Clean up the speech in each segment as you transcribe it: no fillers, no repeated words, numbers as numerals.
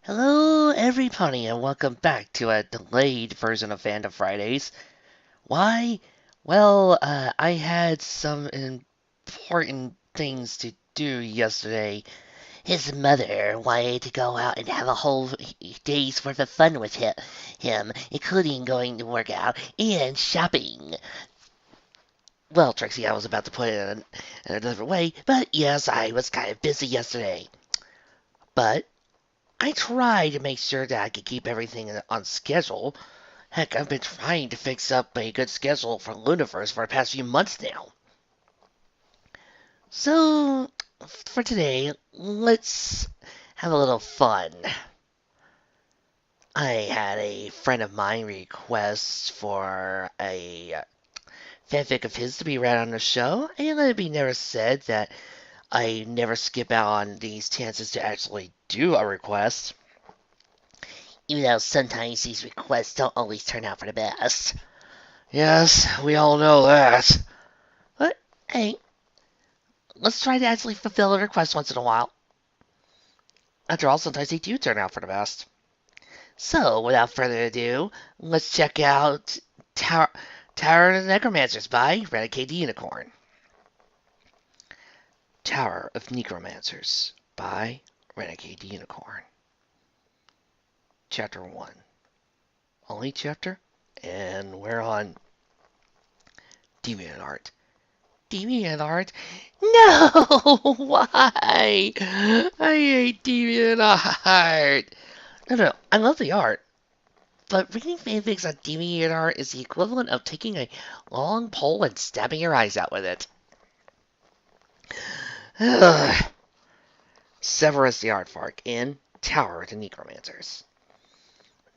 Hello, everybody, and welcome back to a delayed version of Fandom Fridays. Why? Well, I had some important things to do yesterday. His mother wanted to go out and have a whole day's worth of fun with him, including going to work out and shopping. Well, Trixie, I was about to put it in a different way, but yes, I was kind of busy yesterday. But I tried to make sure that I could keep everything on schedule. Heck, I've been trying to fix up a good schedule for Luniverse for the past few months now. So, for today, let's have a little fun. I had a friend of mine request for a fanfic of his to be read on the show, and let it be never said that I never skip out on these chances to actually do a request, even though sometimes these requests don't always turn out for the best. Yes, we all know that. But hey, let's try to actually fulfill a request once in a while. After all, sometimes they do turn out for the best. So, without further ado, let's check out Tower of the Necromancers by Renegade the Unicorn. Tower of Necromancers by Renegade the Unicorn. Chapter 1. Only chapter? And we're on Deviant Art. Deviant Art? No! Why? I hate Deviant Art. No, I love the art. But reading fanfics on Deviant Art is the equivalent of taking a long pole and stabbing your eyes out with it. Severus the Aardvark in Tower of the Necromancers.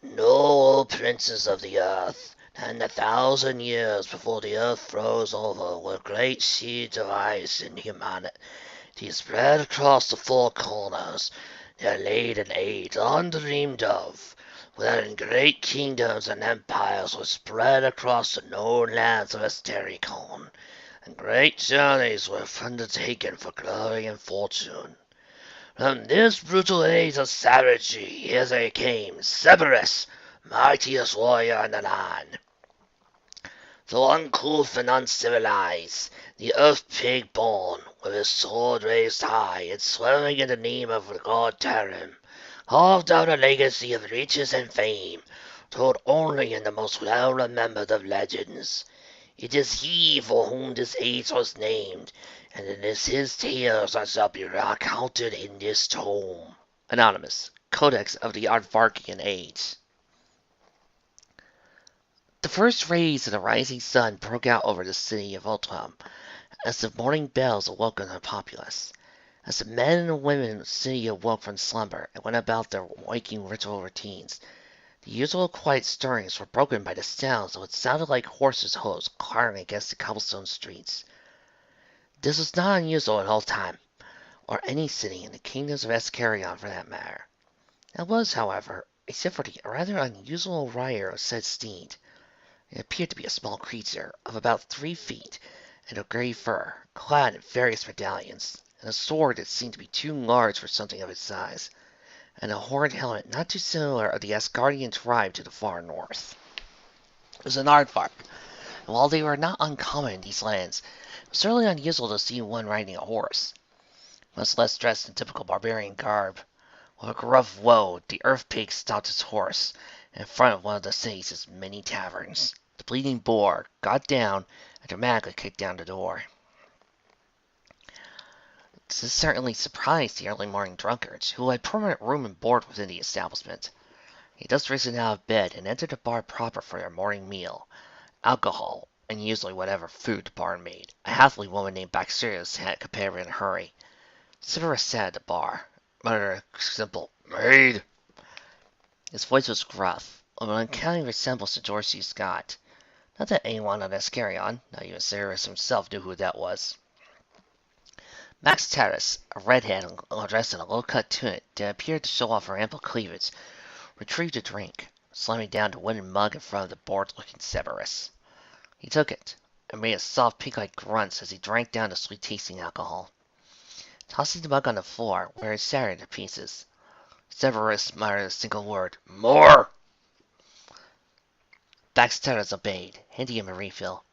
Know, princes of the earth, and 1,000 years before the earth froze over were great seeds of ice in humanity spread across the four corners. There laid an age undreamed of, wherein great kingdoms and empires were spread across the known lands of Astericon, and great journeys were undertaken for glory and fortune. From this brutal age of savagery, here there came Cerebus, mightiest warrior in the land. Though uncouth and uncivilized, the earth pig born, with his sword raised high, and swearing in the name of the god Tarim, carved out a legacy of riches and fame, told only in the most well-remembered of legends. It is he for whom this age was named, and it is his tales that shall be recounted in this tome. Anonymous, Codex of the Aardvarkian Age. The first rays of the rising sun broke out over the city of Ultram as the morning bells awoke the populace. As the men and women in the city awoke from slumber and went about their waking ritual routines, the usual quiet stirrings were broken by the sounds of what sounded like horses' hooves clattering against the cobblestone streets. This was not unusual in Ultram, or any city in the kingdoms of Escarion for that matter. It was, however, except for the rather unusual rider of said steed. It appeared to be a small creature of about 3 feet, and of grey fur, clad in various medallions, and a sword that seemed to be too large for something of its size, and a horned helmet not too similar of the Asgardian tribe to the far north. It was an aardvark, and while they were not uncommon in these lands, it was certainly unusual to see one riding a horse, much less dressed in typical barbarian garb. With a gruff woe, the earth pig stopped his horse in front of one of the city's many taverns. The bleeding boar got down and dramatically kicked down the door. This certainly surprised the early morning drunkards, who had permanent room and board within the establishment. He had just risen out of bed and entered the bar proper for their morning meal. Alcohol, and usually whatever food the bar made. A halfly woman named Baxterius had prepared in a hurry. Severus sat at the bar, muttered a simple "Maid." His voice was gruff, of an uncanny resemblance to George C. Scott. Not that anyone on Ascarion, not even Severus himself, knew who that was. Max Terrace, a redhead dressed in a low-cut tunic that appeared to show off her ample cleavage, retrieved a drink, slamming down the wooden mug in front of the bored-looking Severus. He took it, and made a soft pink-like grunt as he drank down the sweet-tasting alcohol. Tossing the mug on the floor, where it shattered to pieces, Cerberus muttered a single word. More! Baxter's obeyed, handing him a refill.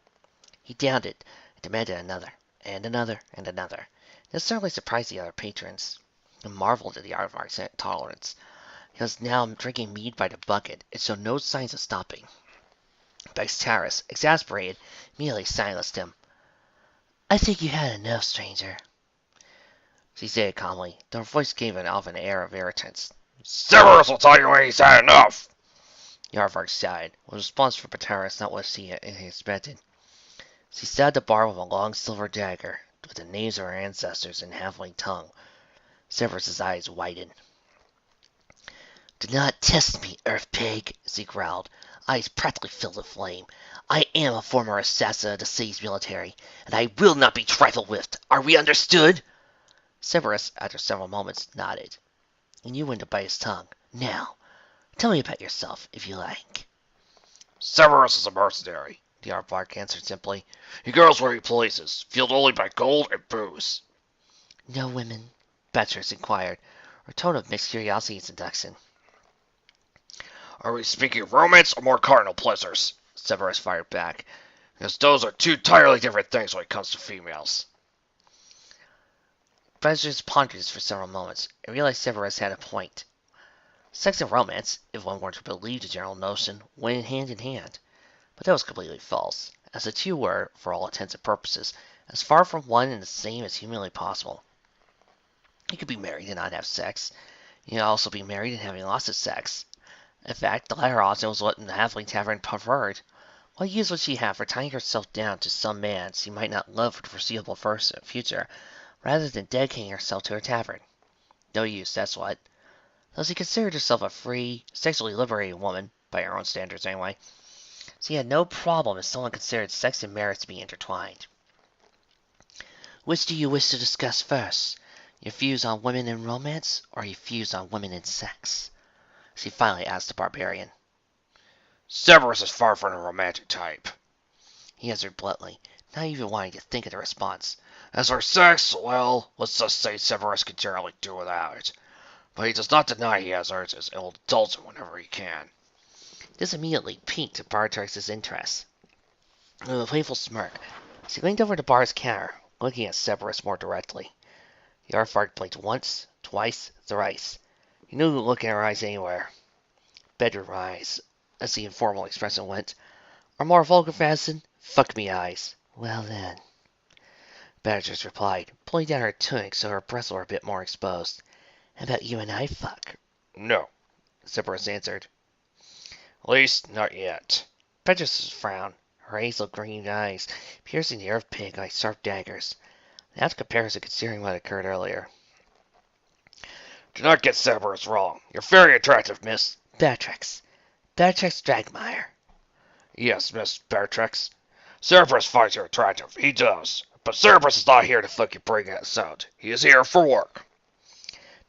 He downed it, and demanded another, and another, and another. This certainly surprised the other patrons. He marveled at the aardvark's tolerance. He was now drinking mead by the bucket, and showed no signs of stopping. Baxterus, exasperated, immediately silenced him. I think you had enough, stranger, she said calmly, though her voice gave off an air of irritance. Cerebus will tell you when he's had enough. The aardvark sighed, with a response from Baxterus not what he expected. She sat at the bar with a long silver dagger, with the names of her ancestors in halfling tongue. Cerberus's eyes widened. Do not test me, earth pig, she growled, eyes practically filled with flame. I am a former assassin of the city's military, and I will not be trifled with. Are we understood? Cerberus, after several moments, nodded. He knew when to bite his tongue. Now, tell me about yourself, if you like. Cerberus is a mercenary, the aardvark answered simply. He goes where he pleases, fueled only by gold and booze. No women? Baxterus inquired, her tone of mixed curiosity and seduction. Are we speaking romance or more carnal pleasures? Cerberus fired back. Because those are two entirely different things when it comes to females. Baxterus pondered this for several moments, and realized Cerberus had a point. Sex and romance, if one were to believe the general notion, went hand in hand. But that was completely false, as the two were, for all intents and purposes, as far from one and the same as humanly possible. You could be married and not have sex. You could also be married and having lots of sex. In fact, the latter option was what the halfling tavern preferred. What use would she have for tying herself down to some man she might not love for the foreseeable future, rather than dedicating herself to her tavern? No use, that's what. Though she considered herself a free, sexually liberated woman, by her own standards anyway, she had no problem if someone considered sex and marriage to be intertwined. Which do you wish to discuss first? Your views on women and romance, or your views on women and sex? She finally asked the barbarian. Cerberus is far from the romantic type, he answered bluntly, not even wanting to think of the response. As for sex, well, let's just say Cerberus can generally do without it. But he does not deny he has urges, and will indulge them whenever he can. This immediately piqued Bartrix's interest. With a playful smirk, she leaned over the bar's counter, looking at Cerberus more directly. The aardvark blinked once, twice, thrice. He knew to look in her eyes anywhere. Bedroom eyes, as the informal expression went, or more vulgar fashion, fuck me eyes. Well then, Beatrice replied, pulling down her tunic so her breasts were a bit more exposed. How about you and I fuck? No, Cerberus answered. At least, not yet. Beatrice's frown, her hazel green eyes piercing the earth pig like sharp daggers. Without comparison considering what occurred earlier. Do not get Cerberus wrong. You're very attractive, miss. Beatrix. Beatrix Dragmire. Yes, Miss Beatrix. Cerberus finds you attractive. He does. But Cerebus is not here to fuck your brain out. He is here for work.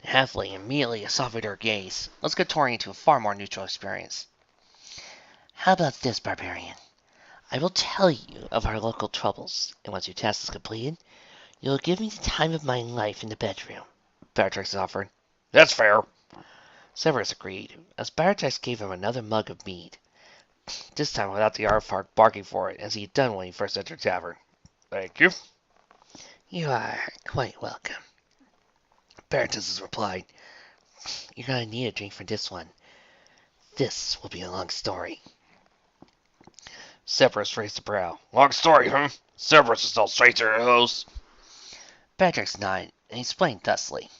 The halfling immediately softened her gaze. Let's get Tori into a far more neutral experience. How about this, barbarian? I will tell you of our local troubles, and once your task is completed, you'll give me the time of my life in the bedroom, Beatrix offered. That's fair. Cerberus agreed, as Beatrix gave him another mug of mead, this time without the aardvark barking for it, as he had done when he first entered the tavern. Thank you. You are quite welcome, Beatrix replied. You're going to need a drink for this one. This will be a long story. Cerberus raised a brow. Long story, huh? Cerberus is no stranger to those. Beatrix nodded, and explained thusly.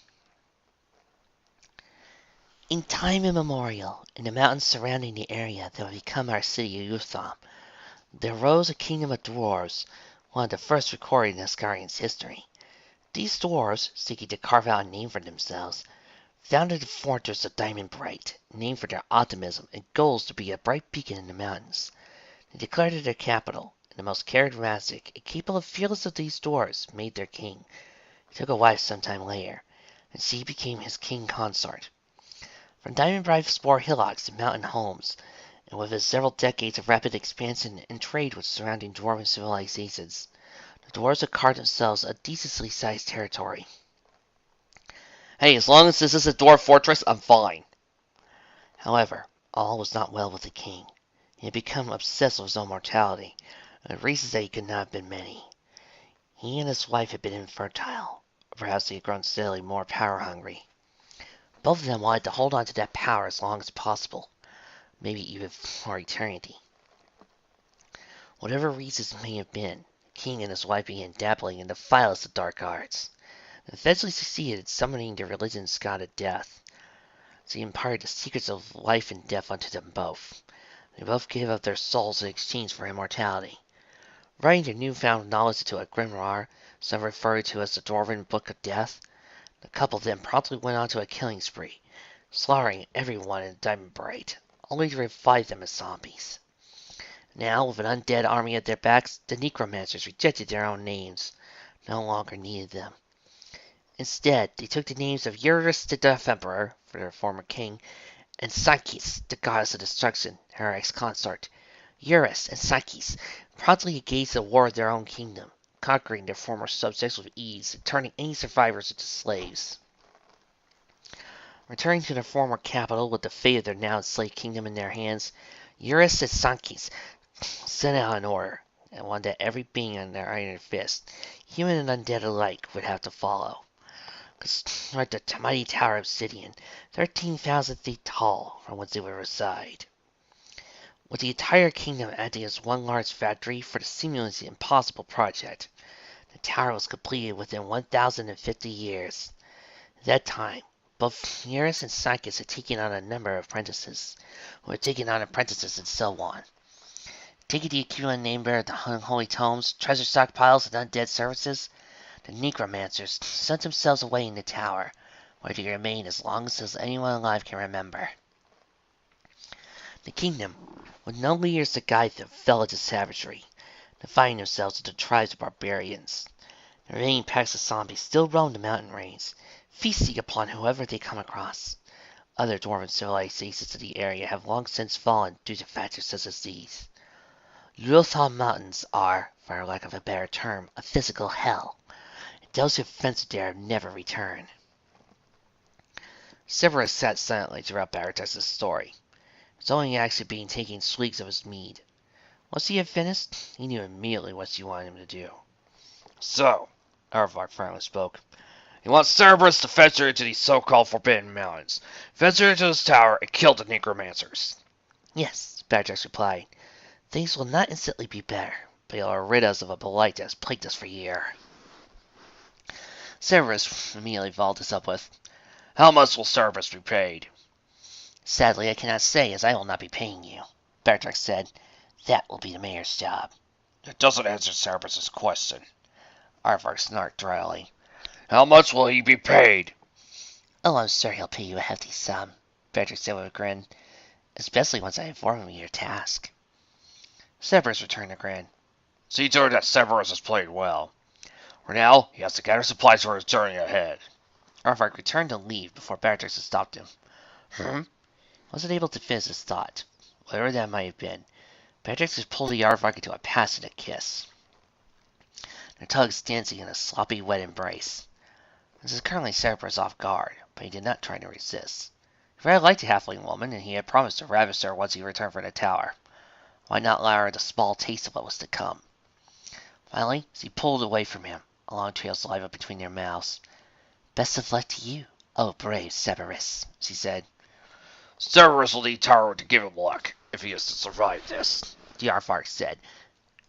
In time immemorial, in the mountains surrounding the area that would become our city of Utham, there arose a kingdom of dwarves, one of the first recorded in Asgarian's history. These dwarves, seeking to carve out a name for themselves, founded the fortress of Diamond Bright, named for their optimism and goals to be a bright beacon in the mountains. They declared it their capital, and the most charismatic and capable and fearless of these dwarves made their king. He took a wife sometime later, and she became his king consort. From Diamond Bright's four hillocks and mountain homes, and with his several decades of rapid expansion and trade with surrounding dwarven civilizations, the dwarves had carved themselves a decently sized territory. Hey, as long as this is a dwarf fortress, I'm fine. However, all was not well with the king. He had become obsessed with his own mortality, and the reasons that he could not have been many. He and his wife had been infertile, or perhaps they had grown steadily more power-hungry. Both of them wanted to hold on to that power as long as possible, maybe even for eternity. Whatever reasons may have been, the king and his wife began dabbling in the vilest of dark arts, and eventually succeeded in summoning the religion's god of death. So he imparted the secrets of life and death unto them both. They both gave up their souls in exchange for immortality. Writing their newfound knowledge into a grimoire, some referred to as the Dwarven Book of Death, the couple then promptly went on to a killing spree, slaughtering everyone in Diamond Bright, only to revive them as zombies. Now, with an undead army at their backs, the Necromancers rejected their own names, no longer needed them. Instead, they took the names of Eurus the Death Emperor, for their former king, and Psyche, the goddess of destruction, her ex-consort. Eurus and Psyche promptly engaged in war with their own kingdom, conquering their former subjects with ease and turning any survivors into slaves. Returning to their former capital with the fate of their now enslaved kingdom in their hands, Eurus and Psyche sent out an order, and one that every being on their iron fist, human and undead alike, would have to follow. Construct the mighty tower of obsidian, 13,000 feet tall, from whence they would reside. With the entire kingdom acting as one large factory for the seemingly impossible project, the tower was completed within 1,050 years. At that time, both Eurus and Psyche had taken on a number of apprentices, who had taken on apprentices, and so on. Taking the equivalent name bearer of the unholy tomes, treasure stockpiles, and undead services, the Necromancers sent themselves away in the tower, where they remain as long as anyone alive can remember. The kingdom, with no leaders to guide them, fell into savagery, dividing themselves into tribes of barbarians. The remaining packs of zombies still roam the mountain ranges, feasting upon whoever they come across. Other dwarven civilizations in the area have long since fallen due to factors such as these. Lothal Mountains are, for lack of a better term, a physical hell, and those who ventured there have never returned. Cerebus sat silently throughout Baratax's story. His only actually being taking swigs of his mead. Once he had finished, he knew immediately what she wanted him to do. So, Aardvark finally spoke. He wants Cerebus to venture into these so-called Forbidden Mountains, venture into this tower, and kill the Necromancers. Yes, Baratax replied. Things will not instantly be better, but you'll rid us of a blight that has plagued us for years. Cerebus immediately followed this up with, How much will Cerebus be paid? Sadly, I cannot say, as I will not be paying you, Baratax said. That will be the mayor's job. It doesn't answer Cerebus's question. Aardvark snarked dryly. How much will he be paid? Oh, I'm sure he'll pay you a hefty sum, Baratax said with a grin, especially once I inform him of your task. Cerebus returned a grin. See to it that Cerebus has played well. For now, he has to gather supplies for his journey ahead. Aardvark returned to leave before Baratax had stopped him. Wasn't able to finish his thought. Whatever that might have been, Baratax had pulled the Aardvark into a passionate kiss. Their tugs dancing in a sloppy, wet embrace. This is currently Cerebus off guard, but he did not try to resist. He very liked the halfling woman, and he had promised to ravish her once he returned from the tower. Why not allow her the small taste of what was to come? Finally, as he pulled away from him, a long trail saliva between their mouths. Best of luck to you, oh brave Cerebus, she said. Cerebus will need Taro to give him luck, if he is to survive this, the Aardvark said,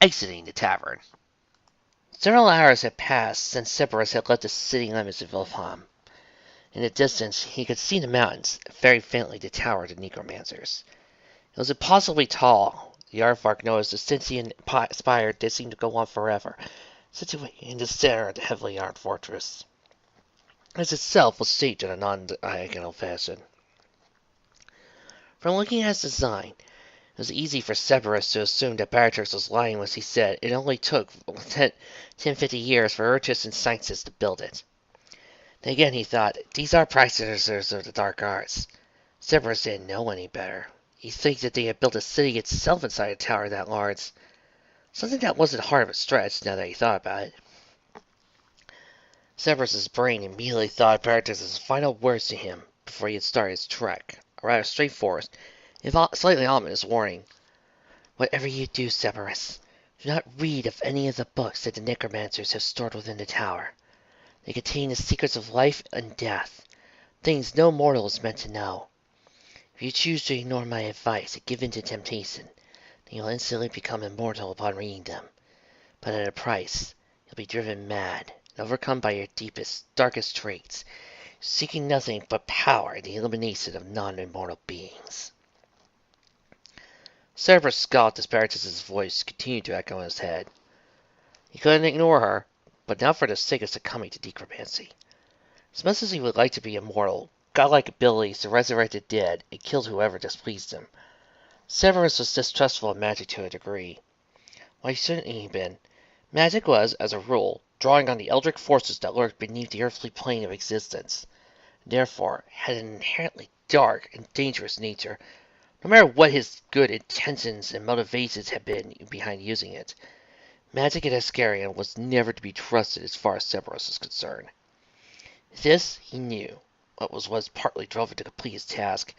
exiting the tavern. Several hours had passed since Cerebus had left the city limits of Wilhelm. In the distance, he could see the mountains, very faintly the tower of the Necromancers. It was impossibly tall. The Aardvark noticed the sentient spire that seemed to go on forever, situated in the center of the heavily armed fortress. This itself was shaped in a non-diagonal fashion. From looking at its design, it was easy for Cerebus to assume that Baratax was lying when he said it only took 10-50 years for Urtus and Sciences to build it. Then again, he thought, these are practitioners of the dark arts. Cerebus didn't know any better. He thinks that they had built a city itself inside a tower that large. Something that wasn't hard of a stretch, now that he thought about it. Cerberus' brain immediately thought of Paratus' final words to him before he had started his trek. A rather straightforward, if slightly ominous warning. Whatever you do, Cerberus, do not read of any of the books that the Necromancers have stored within the tower. They contain the secrets of life and death, things no mortal is meant to know. If you choose to ignore my advice and give in to temptation, then you'll instantly become immortal upon reading them. But at a price, you'll be driven mad and overcome by your deepest, darkest traits, seeking nothing but power and the elimination of non-immortal beings. Cerberus scoffed as Paratus' voice continued to echo in his head. He couldn't ignore her, but not for the sake of succumbing to necromancy. As much as he would like to be immortal, godlike abilities to resurrect the dead and kill whoever displeased him, Cerberus was distrustful of magic to a degree. Why shouldn't he have been? Magic was, as a rule, drawing on the eldritch forces that lurked beneath the earthly plane of existence, and therefore had an inherently dark and dangerous nature, no matter what his good intentions and motivations had been behind using it. Magic at Ascarion was never to be trusted as far as Cerberus was concerned. This he knew, what was partly drove him to complete his task.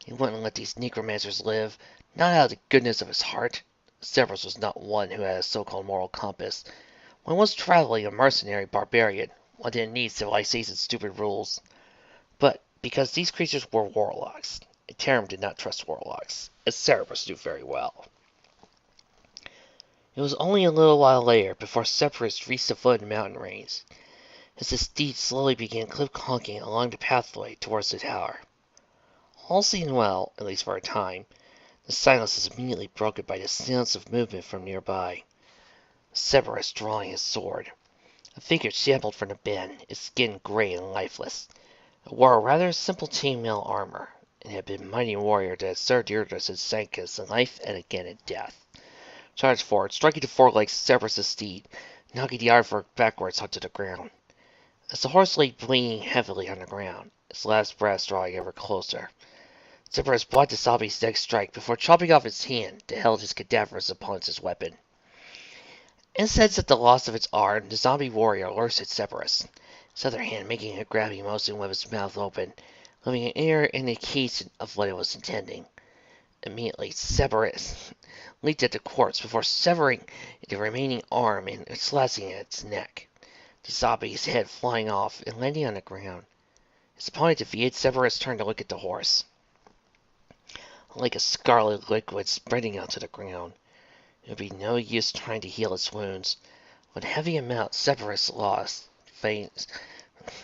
He wouldn't let these necromancers live, not out of the goodness of his heart. Cerberus was not one who had a so-called moral compass. One was traveling a mercenary barbarian. One didn't need civilization's stupid rules. But because these creatures were warlocks, Tarim did not trust warlocks, as Cerebus knew very well. It was only a little while later before Cerberus reached the foot of the mountain range, as his steed slowly began clip-clonking along the pathway towards the tower. All seemed well, at least for a time. The silence was immediately broken by the sounds of movement from nearby. Cerberus drawing his sword. A figure shambled from the bend, its skin gray and lifeless. It wore a rather simple chainmail armor, and had been a mighty warrior that had served Eurytus and Sancus in life and again in death. Charged forward, striking the forelegs of Cerberus' steed, knocking the aardvark backwards onto the ground. As the horse lay bleeding heavily on the ground, its last breath drawing ever closer, Cerberus blocked the zombie's next strike before chopping off its hand that held his cadaverous opponent's weapon. Incensed at the loss of its arm, the zombie warrior lurched at Cerberus, its other hand making a grabbing motion with its mouth open, leaving an inner indication of what it was intending. Immediately, Cerberus leaped at the corpse before severing the remaining arm and slashing at its neck. The zombie's head flying off and landing on the ground. His opponent defeated, Cerberus turned to look at the horse. Like a scarlet liquid spreading onto the ground. It would be no use trying to heal its wounds. With a heavy amount Cerberus lost, veins,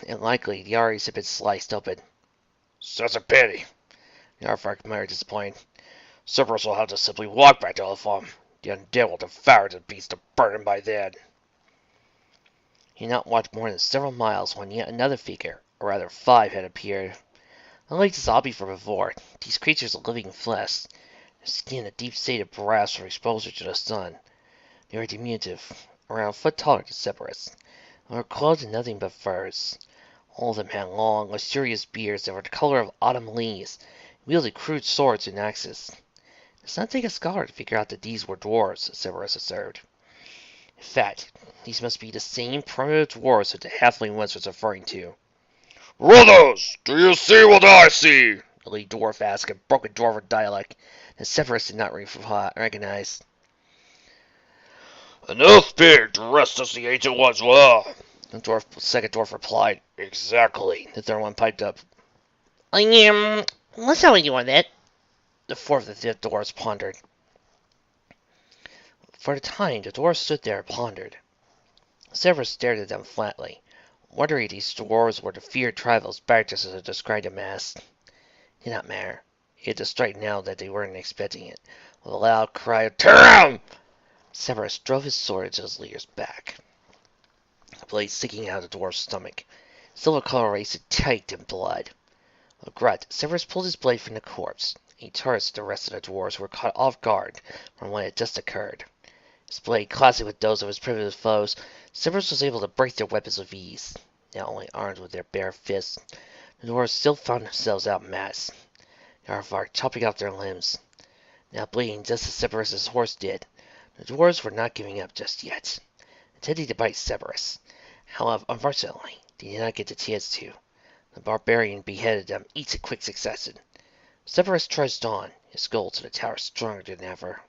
and likely the arteries had been sliced open. Such a pity, The aardvark muttered disappointed. Cerebus will have to simply walk back to Elfam. The undead will devour the beast to burn him by then. He had not walked more than several miles when yet another figure, or rather 5, had appeared. Unlike the zombie from before, these creatures are living flesh, their skin a deep shade of brass from exposure to the sun. They were diminutive, around a foot taller than Cerberus, and were clothed in nothing but furs. All of them had long, luxurious beards that were the color of autumn leaves, and wielded crude swords and axes. It does not take a scholar to figure out that these were dwarves, Cerberus observed. In fact, these must be the same primitive dwarves that the halfling once was referring to. Brothers, do you see what I see? The lead dwarf asked in broken dwarven dialect that Cerberus did not recognize. An earth pig dressed as the ancient ones were. The second dwarf replied. Exactly. The third one piped up. What's how we doing that? The fourth and fifth dwarves pondered. For a time, the dwarves stood there and pondered. Cerberus stared at them flatly, wondering if these dwarves were the feared tribals Bartus had described them as. It did not matter. He had to strike now that they weren't expecting it. With a loud cry of "Tarim!" Cerberus drove his sword into his leader's back. The blade sticking out of the dwarf's stomach, silver coloration tight in blood. With a grunt, Cerberus pulled his blade from the corpse. He turned to the rest of the dwarves who were caught off guard from what had just occurred. His blade clashing with those of his primitive foes, Cerberus was able to break their weapons with ease. Now only armed with their bare fists, the dwarves still found themselves outmatched. The aardvark chopping off their limbs. Now bleeding just as Cerberus' horse did, the dwarves were not giving up just yet, intending to bite Cerberus. However, unfortunately, they did not get the chance to. The barbarian beheaded them each in quick succession. Cerebus trudged on, his goal to the tower stronger than ever.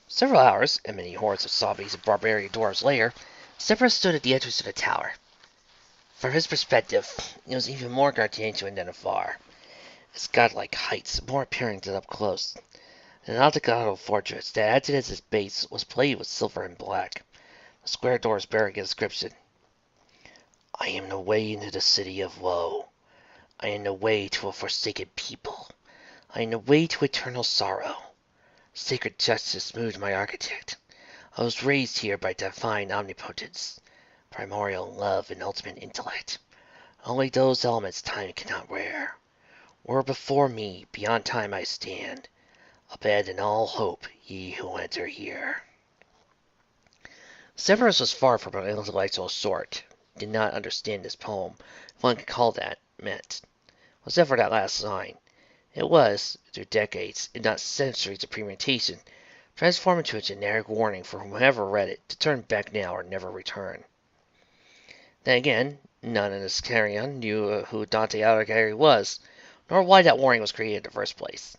Several hours, and many hordes of zombies and barbarian dwarves later, Cerebus stood at the entrance to the tower. From his perspective, it was even more gargantuan than afar. Its godlike heights more appealing than up close. An octagonal fortress that acted as its base was plated with silver and black. The square doors bearing a inscription, "I am the way into the city of woe. I am the way to a forsaken people. I am the way to eternal sorrow. Sacred justice moved my architect. I was raised here by divine omnipotence, primordial love, and ultimate intellect. Only those elements time cannot wear. Were before me, beyond time I stand. Abandon all hope, ye who enter here." Severus was far from an intellectual sort. He did not understand this poem, if one could call that, meant. Whatever that last line, it was, through decades, if not centuries of premeditation, transformed into a generic warning for whomever read it to turn back now or never return. Then again, none in this carrion knew who Dante Alighieri was, nor why that warning was created in the first place.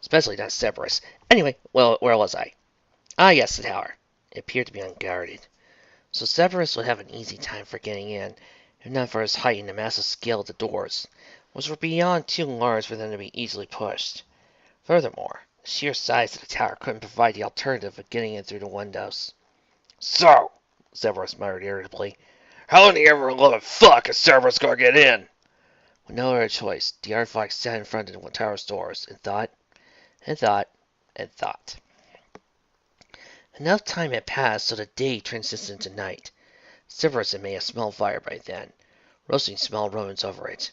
Especially not Cerberus. Anyway, well, where was I? Ah, yes, the tower. It appeared to be unguarded. So Cerberus would have an easy time for getting in, if not for his height and the massive scale of the doors, which were beyond too large for them to be easily pushed. Furthermore, the sheer size of the tower couldn't provide the alternative of getting in through the windows. So, Cerberus muttered irritably, how in the ever living fuck is Cerberus gonna get in? With no other choice, the artifact sat in front of the tower's doors and thought, and thought, and thought. Enough time had passed so that day transisted into night. Cerberus had made a small fire by then, roasting small ruins over it.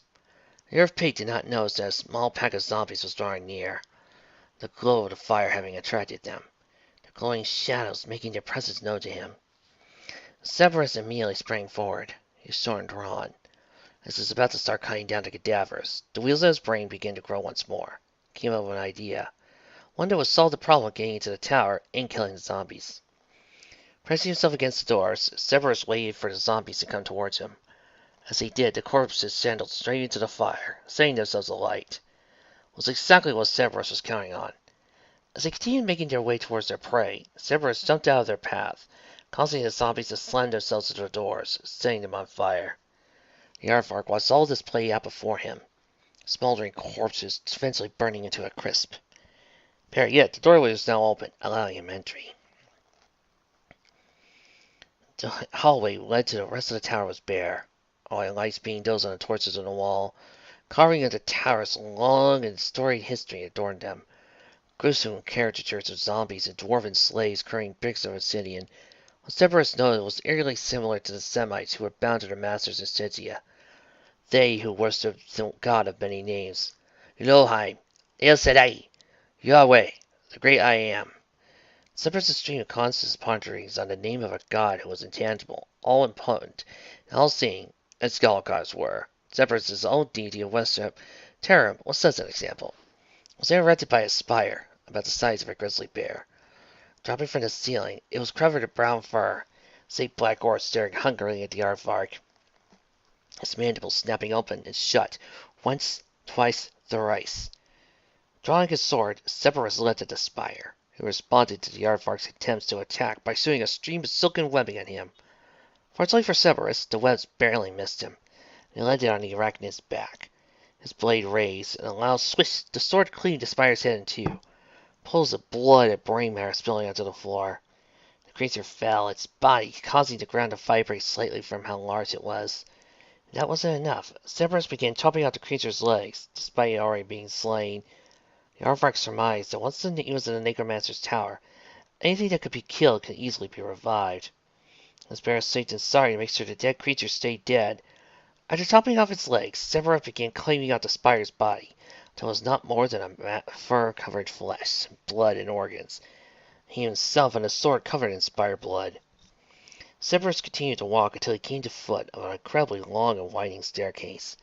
The Earth Pig did not notice that a small pack of zombies was drawing near, the glow of the fire having attracted them, the glowing shadows making their presence known to him. Cerberus immediately sprang forward, his sword drawn. As he was about to start cutting down the cadavers, the wheels of his brain began to grow once more. He came up with an idea, one that would solve the problem of getting into the tower and killing the zombies. Pressing himself against the doors, Cerberus waited for the zombies to come towards him. As he did, the corpses sandaled straight into the fire, setting themselves alight. It was exactly what Cerberus was counting on. As they continued making their way towards their prey, Cerberus jumped out of their path, causing the zombies to slam themselves to the doors, setting them on fire. The Aardvark watched all this play out before him, smoldering corpses eventually burning into a crisp. Better yet, the doorway was now open, allowing him entry. The hallway led to the rest of the tower was bare, all lights being those on the torches on the wall. Carving of the tower's long and storied history adorned them. Gruesome caricatures of zombies and dwarven slaves carrying bricks of obsidian. What Cerberus noted was eerily similar to the Semites who were bound to their masters in Stygia. They who worshipped the god of many names. Elohim, El Shaddai, Yahweh, the great I Am. Cerberus' stream of conscious ponderings on the name of a god who was intangible, all-impotent, and all-seeing, as all gods were. Cerberus' own deity of worship, Terram, was such an example. It was erected by a spire, about the size of a grizzly bear. Dropping from the ceiling, it was covered in brown fur, save Black Orr staring hungrily at the aardvark, his mandibles snapping open and shut, once, twice, thrice. Drawing his sword, Cerberus leapt at the spire, who responded to the aardvark's attempts to attack by shooting a stream of silken webbing at him. Fortunately for Cerberus, the webs barely missed him, and he landed on the arachnid's back. His blade raised, and a loud swish, the sword cleaved the spider's head in two. Pools of blood and brain matter spilling onto the floor. The creature fell, its body causing the ground to vibrate slightly from how large it was. That wasn't enough. Cerberus began chopping out the creature's legs, despite it already being slain. The aardvark surmised that once he was in the Necromancer's tower, anything that could be killed could easily be revived. As Bear safe and sorry to make sure the dead creature stayed dead, after chopping off its legs, Cerberus began cleaving out the spider's body, until it was not more than a fur-covered flesh, blood, and organs. He himself and his sword covered in spider blood. Cerberus continued to walk until he came to foot of an incredibly long and winding staircase.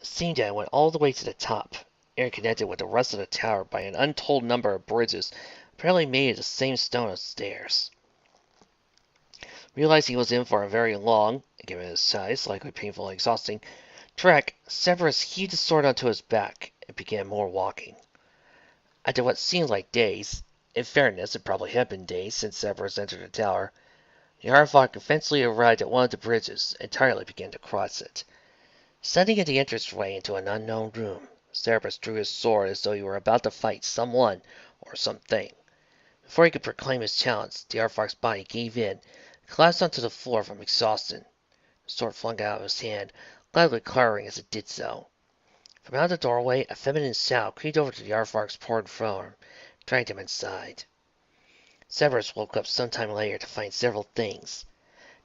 It seemed that it went all the way to the top, interconnected with the rest of the tower by an untold number of bridges apparently made of the same stone as stairs. Realizing he was in for a very long, given his size, likely painful and exhausting, trek, Severus heaved his sword onto his back and began more walking. After what seemed like days, in fairness, it probably had been days since Severus entered the tower, the Arvok eventually arrived at one of the bridges and entirely began to cross it. Standing at the entranceway into an unknown room, Cerebus drew his sword as though he were about to fight someone or something. Before he could proclaim his challenge, the Arvok's body gave in and collapsed onto the floor from exhaustion. The sword flung out of his hand, loudly clattering as it did so. From out the doorway, a feminine shout creeped over to the Arvok's poor form, dragged him inside. Severus woke up some time later to find several things.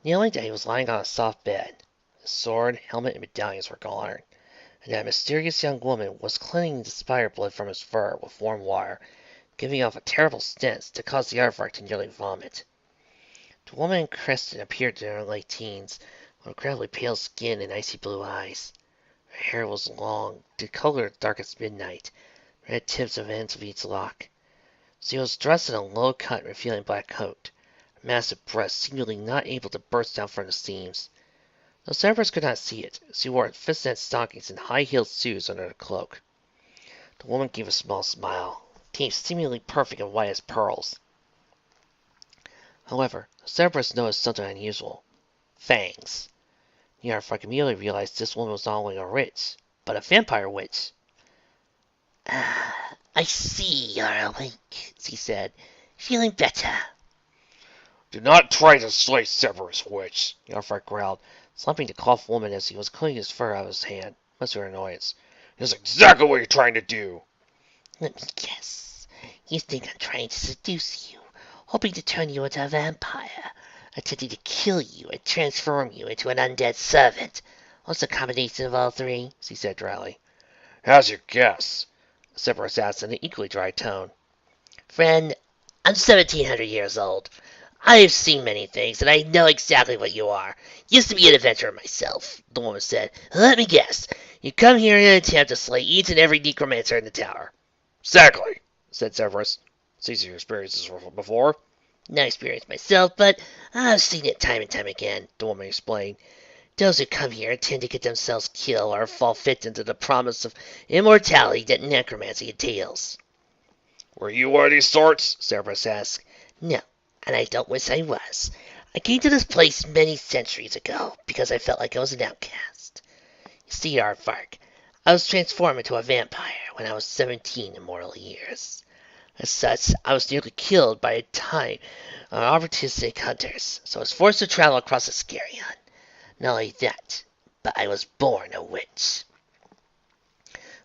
Kneeling down, he was lying on a soft bed. His sword, helmet, and medallions were gone, and that mysterious young woman was cleaning the spider blood from his fur with warm water, giving off a terrible stench that caused the Aardvark to nearly vomit. The woman in question appeared in her late teens, with incredibly pale skin and icy blue eyes. Her hair was long, the color dark as midnight, red tips of ends of each lock. She was dressed in a low-cut, revealing black coat, her massive breasts seemingly not able to burst out from the seams. Though Cerberus could not see it, she wore fishnet stockings and high-heeled shoes under the cloak. The woman gave a small smile, teeth seemingly perfect and white as pearls. However, Cerberus noticed something unusual. Fangs. The Aardvark immediately realized this woman was not only a witch, but a vampire witch. "Ah, I see you're awake," she said. "Feeling better?" Do not try to slay Cerebus, witch, the Aardvark growled, slapping the cloth woman as he was cleaning his fur out of his hand, much to her annoyance. That's exactly what you're trying to do. "Let me guess. You think I'm trying to seduce you, hoping to turn you into a vampire, attempting to kill you and transform you into an undead servant. What's the combination of all three?" she said dryly. How's your guess? Cerberus asked in an equally dry tone. "Friend, I'm 1,700 years old. I have seen many things, and I know exactly what you are. Used to be an adventurer myself," the woman said. "Let me guess. You come here in an attempt to slay each and every necromancer in the tower." Exactly, said Cerberus. Seen your experiences before? "Not experienced myself, but I've seen it time and time again," the woman explained. "Those who come here tend to get themselves killed or fall victim to the promise of immortality that necromancy entails." Were you one of these sorts? Cerberus asked. "No, and I don't wish I was. I came to this place many centuries ago because I felt like I was an outcast. You see, Aardvark, I was transformed into a vampire when I was 17 immortal years. As such, I was nearly killed by a time of opportunistic hunters, so I was forced to travel across the Scarion. Not only that, but I was born a witch."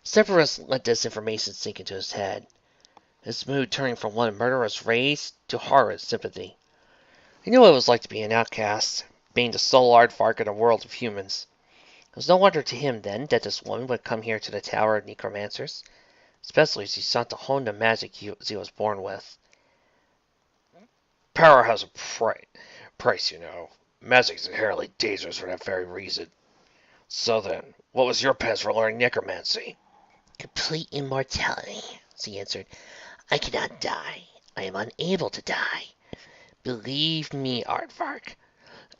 Cerberus let this information sink into his head, his mood turning from one of murderous rage to horrid sympathy. He knew what it was like to be an outcast, being the sole aardvark in a world of humans. It was no wonder to him, then, that this woman would come here to the Tower of Necromancers, especially as she sought to hone the magic she was born with. Power has a price, you know. Magic is inherently dangerous for that very reason. So then, what was your path for learning necromancy? "Complete immortality," she answered. "I cannot die. I am unable to die. Believe me, Aardvark,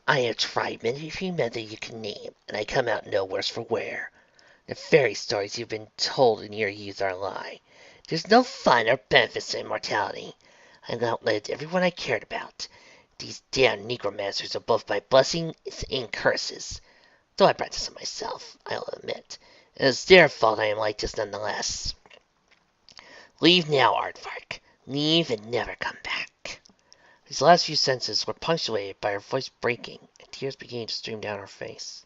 I have tried every method you can name, and I come out no worse for wear. The fairy stories you've been told in your youth are a lie. There's no fun or benefits to immortality. I've outlived everyone I cared about. These damned necromancers are both my blessings and curses. Though I practice it myself, I'll admit. It is their fault I am like this nonetheless. Leave now, Aardvark. Leave and never come back." These last few sentences were punctuated by her voice breaking, and tears began to stream down her face.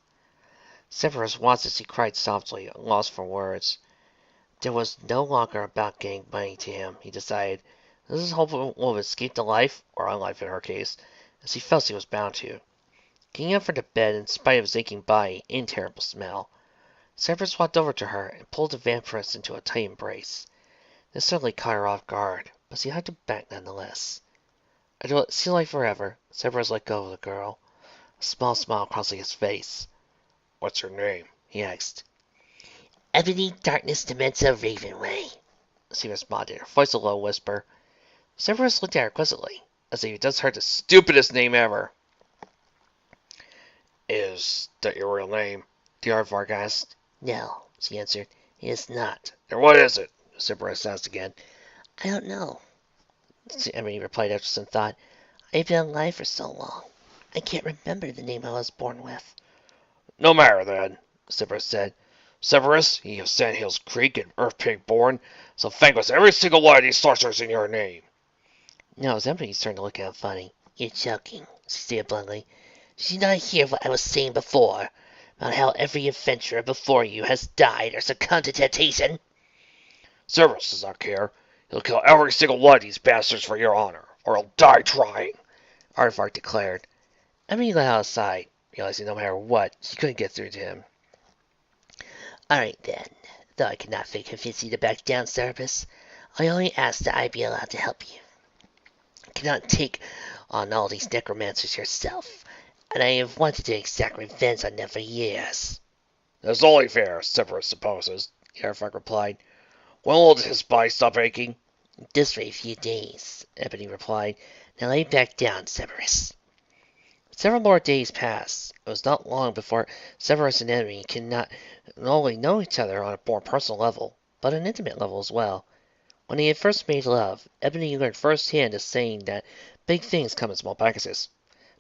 Severus watched as he cried softly, lost for words. There was no longer about getting money to him, he decided. This hope will escape to life, or unlife in her case, as he felt he was bound to. Getting up from the bed, in spite of his aching body and terrible smell, Severus walked over to her and pulled the vampiress into a tight embrace. This certainly caught her off guard, but she hugged him back nonetheless. After what seemed like forever, Severus let go of the girl. A small smile crossing his face. What's her name? He asked. "Ebony Darkness Dementia Ravenway," she responded, her voice a low whisper. Severus looked at her quizzically, as if he had just heard the stupidest name ever. Is that your real name? The aardvark asked. No, she answered. It is not. Then what is it? Cerberus asked again. I don't know, Ebony replied after some thought. I've been alive for so long. I can't remember the name I was born with. No matter then, Cerberus said. Cerberus, he of Sandhills Creek and Earthpig born, so vanquish every single one of these sorcerers in your name. Now it was Ebony's turn to look at him funny. You're joking, she said bluntly. Did you not hear what I was saying before? About how every adventurer before you has died or succumbed to temptation? Cerberus does not care. He'll kill every single one of these bastards for your honor, or he'll die trying, Aardvark declared. Ebony let out a sigh, realizing no matter what, she couldn't get through to him. Alright then, though I could not convince you to back down, Cerebus, I only ask that I be allowed to help you. You cannot take on all these necromancers yourself, and I have wanted to exact revenge on them for years. That's only fair, Cerberus supposes, the Aardvark replied. When will his body stop aching? Just for a few days, Ebony replied. Now lay back down, Cerberus. Several more days passed. It was not long before Cerberus and Ebony could not only know each other on a more personal level, but an intimate level as well. When they had first made love, Ebony learned firsthand the saying that big things come in small packages.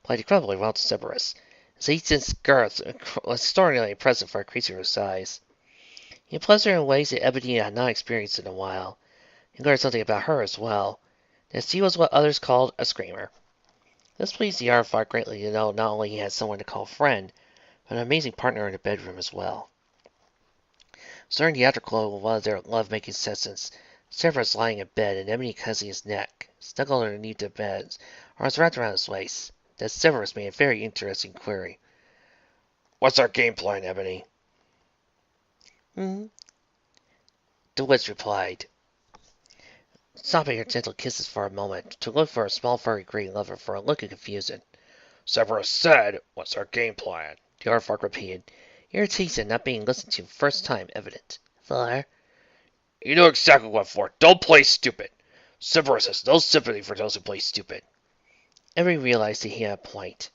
Played incredibly well to Cerberus. His each-inch girth was extraordinarily impressive for a creature of his size. He impressed her in ways that Ebony had not experienced in a while. He learned something about her as well, that she was what others called a screamer. This pleased the Aardvark greatly to know not only he had someone to call friend, but an amazing partner in the bedroom as well. During the afterglow of one of their love-making sessions, Cerberus lying in bed and Ebony cussing his neck, snuggled underneath the bed, arms wrapped around his waist, that Cerberus made a very interesting query. What's our game plan, Ebony? Hmm? The witch replied, stopping her gentle kisses for a moment, to look for a small furry green lover for a look of confusion. Cerberus said, what's our game plan? The Aardvark repeated, irritation not being listened to first time evident. For? You know exactly what for. Don't play stupid. Cerberus has no sympathy for those who play stupid. Ebony realized that he had a point.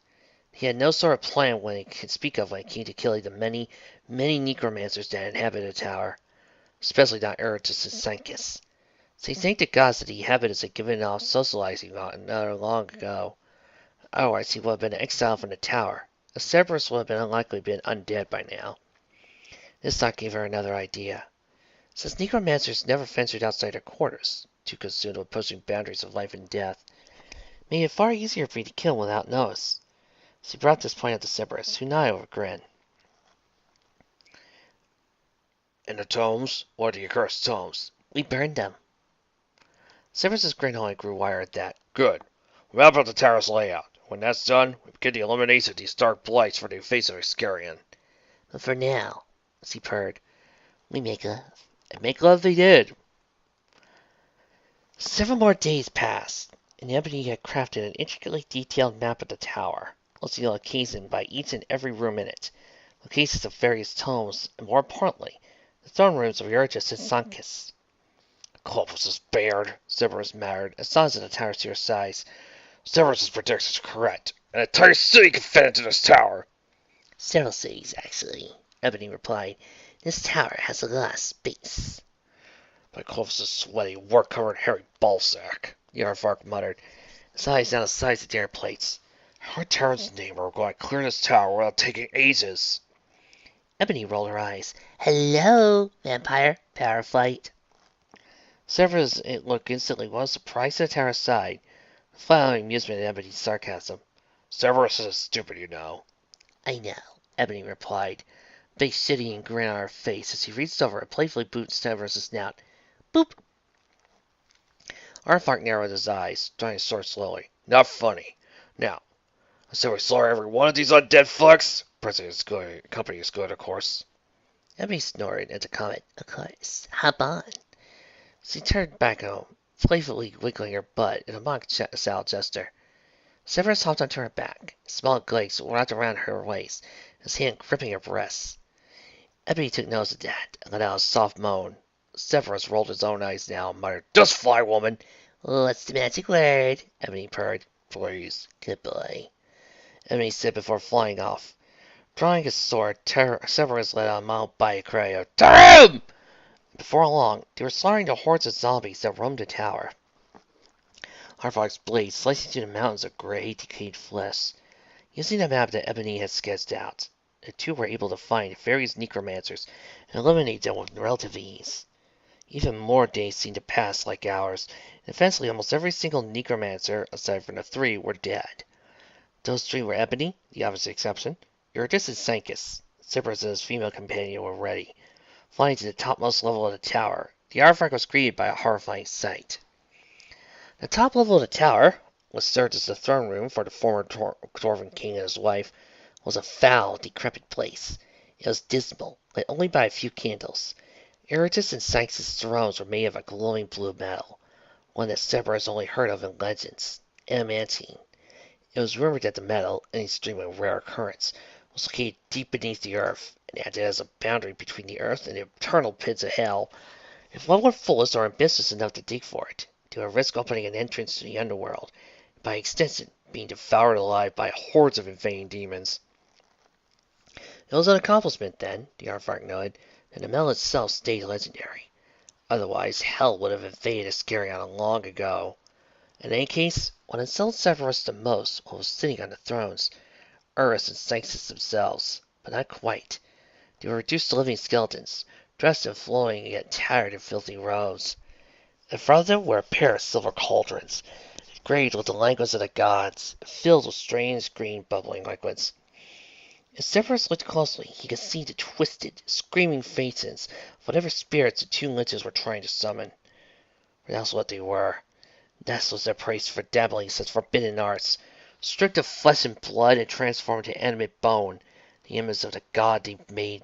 He had no sort of plan when he could speak of when it came to killing the many, many necromancers that inhabited the tower, especially not Eratus and Sancus. So he thanked the gods that the inhabitants had given off socializing on another long ago. Otherwise he would have been exiled from the tower. The Cerberus would have been unlikely been undead by now. This thought gave her another idea. Since necromancers never ventured outside their quarters, too consumed with pushing boundaries of life and death, it made it far easier for me to kill without notice. She brought this point up to Cerberus, who nodded with a grin. And the tomes? What are the accursed tomes? We burned them. Cerberus's grin only grew wider at that. Good. We map out the tower's layout. When that's done, we begin the elimination of these dark blights for the invasive Iscarian. But for now, she purred, we make love. And make love they did. Several more days passed, and Ebony had crafted an intricately detailed map of the tower, listing the locations by each and every room in it, locations of various tomes, and more importantly, the throne rooms of Eurytus and Sancus. Clovis is bared, Cerberus muttered, astonished at the tower's sheer size. Cerberus's predictions are correct. An entire city can fit into this tower. Several cities, actually, Ebony replied. This tower has a lot of space. But Clovis' sweaty, work-covered, hairy ballsack, the Aardvark muttered, his eyes down the sides of the air plates. How in Terran's name are we going to clear this tower without taking ages? Ebony rolled her eyes. Hello, vampire, power flight. Cerberus looked instantly was surprised at the tower's side, following amusement at Ebony's sarcasm. Cerberus is stupid, you know. I know, Ebony replied, a big shitty grin on her face as he reached over and playfully booted Cerberus' snout. Boop! Aardvark narrowed his eyes, drawing his sword slowly. Not funny. Now, I say we slaughter every one of these undead fucks. President is good, company is good, of course. Ebony snorted at the comment. Of course. Hop on. She turned back home, playfully wiggling her butt in a mock salad gesture. Cerberus hopped onto her back, small legs wrapped around her waist, his hand gripping her breasts. Ebony took notice of that and let out a soft moan. Cerberus rolled his own eyes now and muttered, Just fly, woman! What's the magic word? Ebony purred. Please. Good boy, Ebony said before flying off. Drawing his sword, Cerberus let out a mild bite cry of "Tarim!" Before long, they were slaughtering the hordes of zombies that roamed the tower. Harvog's blade slicing through the mountains of gray, decayed flesh. Using the map that Ebony had sketched out, the two were able to find various necromancers and eliminate them with relative ease. Even more days seemed to pass like hours, and eventually almost every single necromancer, aside from the three, were dead. Those three were Ebony, the obvious exception, Eurydice and Sancus. Cerberus and his female companion were ready. Flying to the topmost level of the tower, the artifact was greeted by a horrifying sight. The top level of the tower, which served as the throne room for the former Dwarven king and his wife, was a foul, decrepit place. It was dismal, lit only by a few candles. Eurydice and Sanctus' thrones were made of a glowing blue metal, one that Cerberus only heard of in legends, adamantine. It was rumored that the metal, an extremely rare occurrence, was located deep beneath the earth, and acted as a boundary between the earth and the eternal pits of hell. If one were foolish or ambitious enough to dig for it, they would risk opening an entrance to the underworld, and by extension being devoured alive by hordes of invading demons. It was an accomplishment, then, the artifact noted, that the metal itself stayed legendary. Otherwise, hell would have invaded Ascarion long ago. In any case, what unsettled Cerberus the most was sitting on the thrones, Urus and Sanctus themselves, but not quite. They were reduced to living skeletons, dressed in flowing yet tattered and filthy robes. In front of them were a pair of silver cauldrons, engraved with the language of the gods, filled with strange green bubbling liquids. As Cerberus looked closely, he could see the twisted, screaming faces of whatever spirits the two liches were trying to summon. For that's what they were. That was their price for dabbling in such forbidden arts, stripped of flesh and blood and transformed to animate bone, the image of the god they made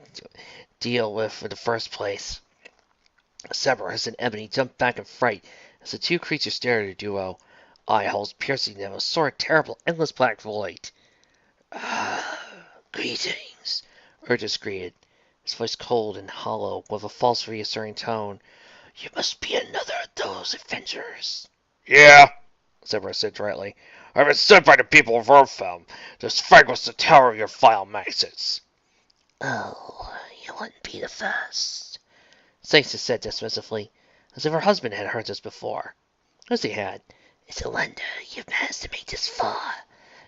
deal with in the first place. Cerberus and Ebony jumped back in fright as the two creatures stared at the duo, eye holes piercing them with sort of terrible, endless black void. Greetings, Urtus greeted, his voice cold and hollow with a false reassuring tone. You must be another of those adventurers. Yeah, Cerberus said dryly. I've been sent by the people of Earthhelm to fragment the tower of your vile maxes. Oh, you wouldn't be the first, Sanctus said dismissively, as if her husband had heard this before. As he had. It's a wonder you've managed to make this far.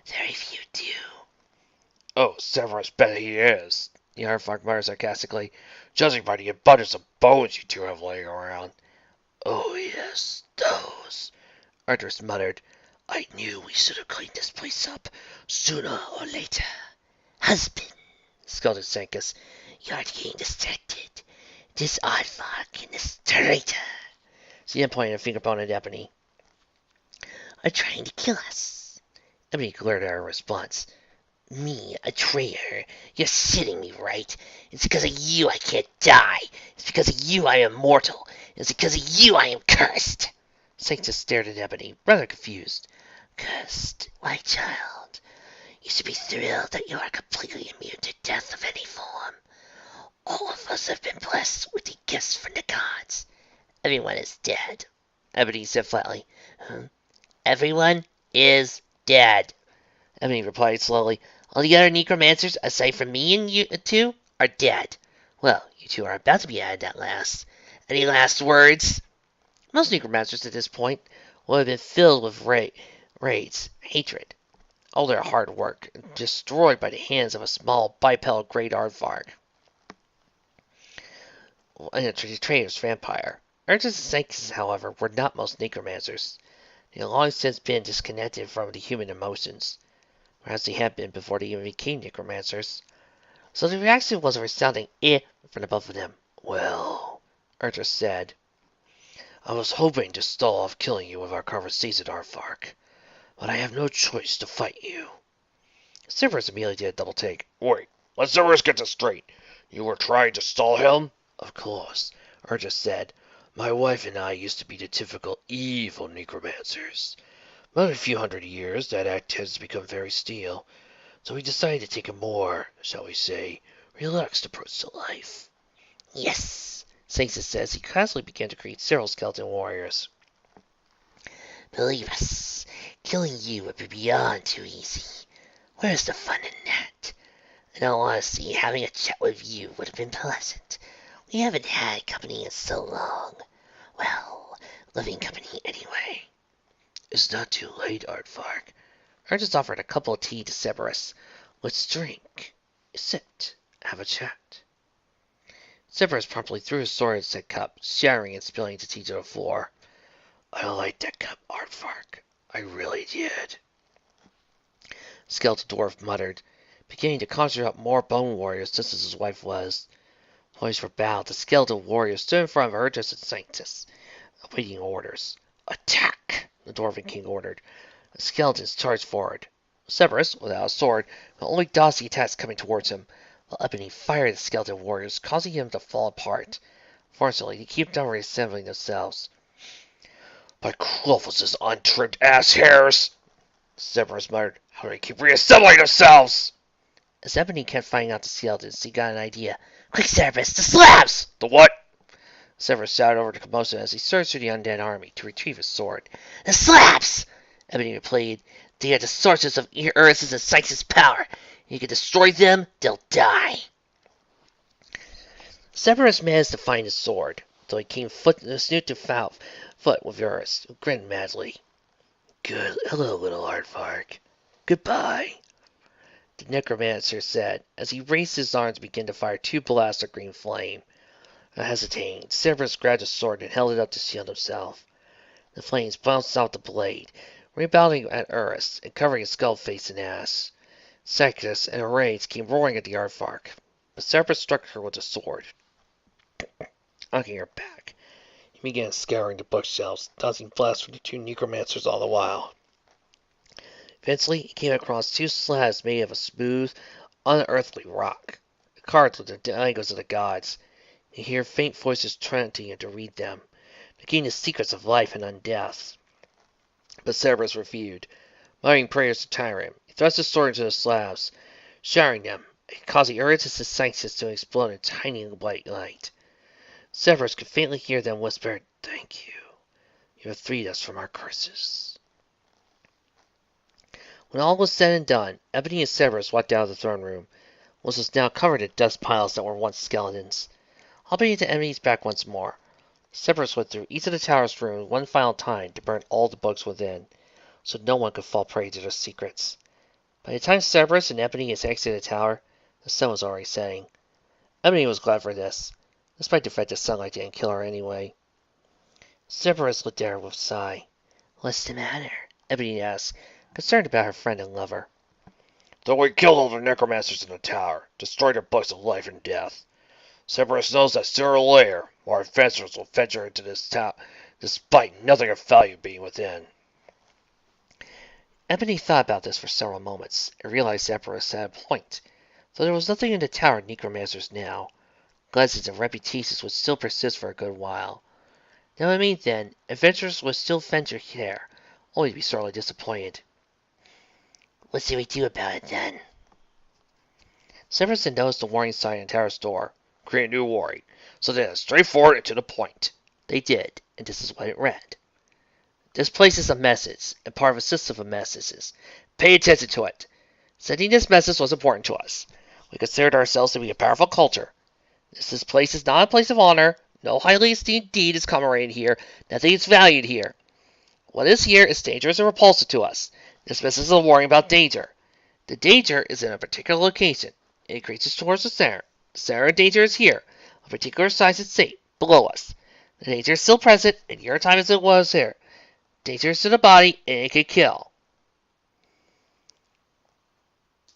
Very few do. Oh, Cerberus bet he is, the artifact muttered sarcastically, judging by the abundance of bones you two have laying around. Oh, yes, those, Arthur muttered. I knew we should have cleaned this place up sooner or later. Husband, scolded Sancus, you're getting distracted. This aardvark and this traitor. She then pointed a finger at Ebony. Are trying to kill us. Ebony glared at her response. Me, a traitor? You're shitting me, right? It's because of you I can't die. It's because of you I am immortal. It's because of you I am cursed. Sanctus stared at Ebony, rather confused. Cursed, my child. You should be thrilled that you are completely immune to death of any form. All of us have been blessed with the gifts from the gods. Everyone is dead, Ebony said flatly. Everyone is dead, Ebony replied slowly. All the other necromancers, aside from me and you two, are dead. Well, you two are about to be added at last. Any last words? Most necromancers at this point would have been filled with rage, hatred. All their hard work destroyed by the hands of a small bipedal great aardvark. And a traitorous vampire. Ursus and Sanctus, however, were not most necromancers. They had long since been disconnected from the human emotions, as they had been before they even became necromancers. So the reaction was a resounding "eh" from the both of them. Well, Urtus said, I was hoping to stall off killing you with our conversation, Aardvark, but I have no choice to fight you. Cerberus immediately did a double take. Wait, let Cerberus get this straight. You were trying to stall him? Of course, Urtus said. My wife and I used to be the typical evil necromancers. But in a few hundred years, that act has become very stale, so we decided to take a more, shall we say, relaxed approach to life. Yes, Sanctus says he casually began to create several skeleton warriors. Believe us, killing you would be beyond too easy. Where's the fun in that? In all honesty, having a chat with you would have been pleasant. We haven't had company in so long. Well, living company anyway. It's not too late, Aardvark. Ernest offered a cup of tea to Cerberus. Let's drink. Sit. Have a chat. Cerberus promptly threw his sword at said cup, shattering and spilling the tea to the floor. I liked that cup, Aardvark. I really did. The skeleton dwarf muttered, beginning to conjure up more bone warriors just as his wife was. Voice were bowed. The skeleton warrior stood in front of her just as scientists, awaiting orders. Attack! The Dwarven King ordered. The skeletons charged forward. Cerberus, without a sword, could only dodge the attacks coming towards him, while Ebony fired at the skeleton warriors, causing him to fall apart. Fortunately, they kept on reassembling themselves. By Clovis' untrimmed ass hairs! Cerberus muttered. How do they keep reassembling themselves? As Ebony kept fighting out the skeletons, he got an idea. Quick, Cerberus, the slabs! The what? Cerberus shouted over to commotion as he surged through the undead army to retrieve his sword. The slabs! Ebony replied. They are the sources of Eris's and Sykes' power. If you can destroy them, they'll die. Cerberus managed to find his sword, though he came snoot to foot with Eris, who grinned madly. Good. Hello, little Aardvark. Goodbye, the necromancer said, as he raised his arms and began to fire two blasts of green flame. Not hesitating, Cerberus grabbed his sword and held it up to shield himself. The flames bounced off the blade, rebounding at Eris and covering his skull face and ass. Cycus and her raids came roaring at the Aardvark, but Cerberus struck her with the sword, knocking her back. He began scouring the bookshelves, dodging blasts from the two necromancers all the while. Eventually, he came across two slabs made of a smooth, unearthly rock, carved with the language of the gods. He heard faint voices chanting to read them, to gain the secrets of life and undeath. But Cerberus refused, muttering prayers to tire him. He thrust his sword into the slabs, shattering them, causing Eris's senses to explode in tiny white light. Cerberus could faintly hear them whisper, "Thank you. You have freed us from our curses." When all was said and done, Ebony and Cerberus walked out of the throne room, which was now covered in dust piles that were once skeletons. Hopping into Ebony's back once more, Cerberus went through each of the tower's rooms one final time to burn all the books within, so no one could fall prey to their secrets. By the time Cerberus and Ebony had exited the tower, the sun was already setting. Ebony was glad for this, despite the fact that sunlight didn't kill her anyway. Cerberus looked at her with a sigh. "What's the matter?" Ebony asked, concerned about her friend and lover. Though we killed all the necromancers in the tower, destroyed their books of life and death. Cerberus knows that sooner or later, our adventurers will venture into this tower, despite nothing of value being within. Ebony thought about this for several moments, and realized Cerberus had a point. Though there was nothing in the tower of necromancers now, legends and reputations would still persist for a good while. That would mean, then, adventurers would still venture there, only to be sorely disappointed. What should we do about it, then? Cerberus had noticed the warning sign on the tower's door. Create a new warning, so that it's straightforward and to the point. They did, and this is what it read. This place is a message, and part of a system of messages. Pay attention to it. Sending this message was important to us. We considered ourselves to be a powerful culture. This place is not a place of honor. No highly esteemed deed is commemorated here. Nothing is valued here. What is here is dangerous and repulsive to us. This message is a warning about danger. The danger is in a particular location. It increases towards the center. The center of danger is here, a particular size and shape, below us. The danger is still present, in your time as it was here. Danger is to the body, and it can kill.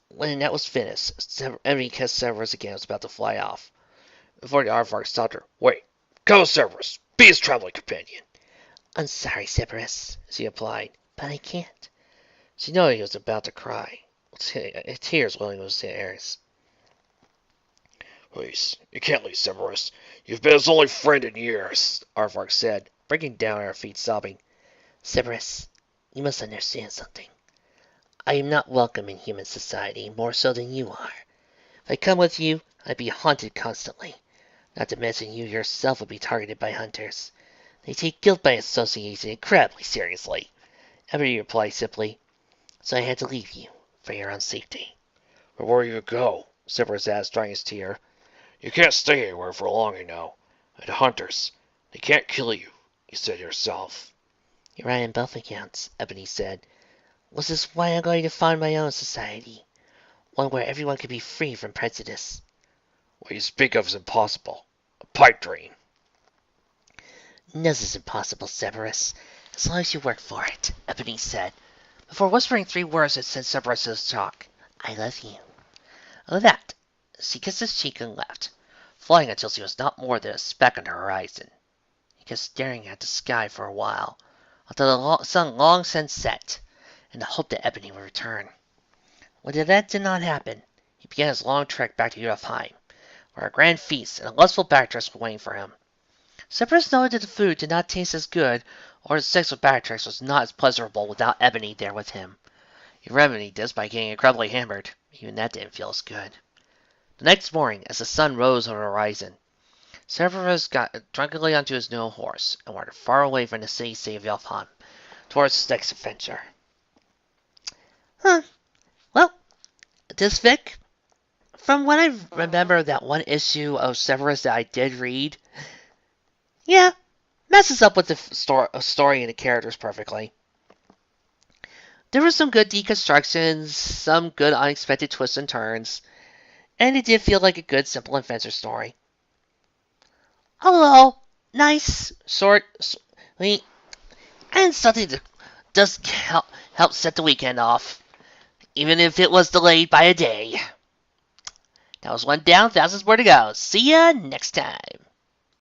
When that was finished, Ebony kissed Cerberus again and was about to fly off, before the Aardvark stopped her. Wait, come Cerberus, be his traveling companion. I'm sorry, Cerberus, she replied, but I can't. She knew he was about to cry, tears welling into his ears. Please, you can't leave Cerberus. You've been his only friend in years, Aardvark said, breaking down on her feet, sobbing. Cerberus, you must understand something. I am not welcome in human society, more so than you are. If I come with you, I'd be haunted constantly. Not to mention you yourself would be targeted by hunters. They take guilt by association incredibly seriously. Ebony replied simply, so I had to leave you, for your own safety. Where will you go? Cerberus asked, drying his tear. You can't stay anywhere for long, you know. And the hunters, they can't kill you, you said yourself. You're right on both accounts, Ebony said. Which is why I'm going to find my own society. One where everyone can be free from prejudice. What you speak of is impossible. A pipe dream. Nothing's impossible, Cerberus, as long as you work for it, Ebony said, before whispering 3 words that sent Cerberus to shock. I love you. With that, she kissed his cheek and left, flying until she was not more than a speck on the horizon. He kept staring at the sky for a while, until the sun long since set, in the hope that Ebony would return. When that did not happen, he began his long trek back to Jotunheim, where a grand feast and a lustful backdress were waiting for him. Cerberus noted that the food did not taste as good, or the sex with Backtracks was not as pleasurable without Ebony there with him. He remedied this by getting incredibly hammered. Even that didn't feel as good. The next morning, as the sun rose over the horizon, Cerberus got drunkenly onto his new horse and wandered far away from the city of Jotunheim, towards his next adventure. Well, this Vic, from what I remember that one issue of Cerberus that I did read, yeah, messes up with the story and the characters perfectly. There were some good deconstructions, some good unexpected twists and turns, and it did feel like a good, simple adventure story. Although, nice, short, sweet, and something that does help set the weekend off, even if it was delayed by a day. That was one down, thousands more to go. See ya next time.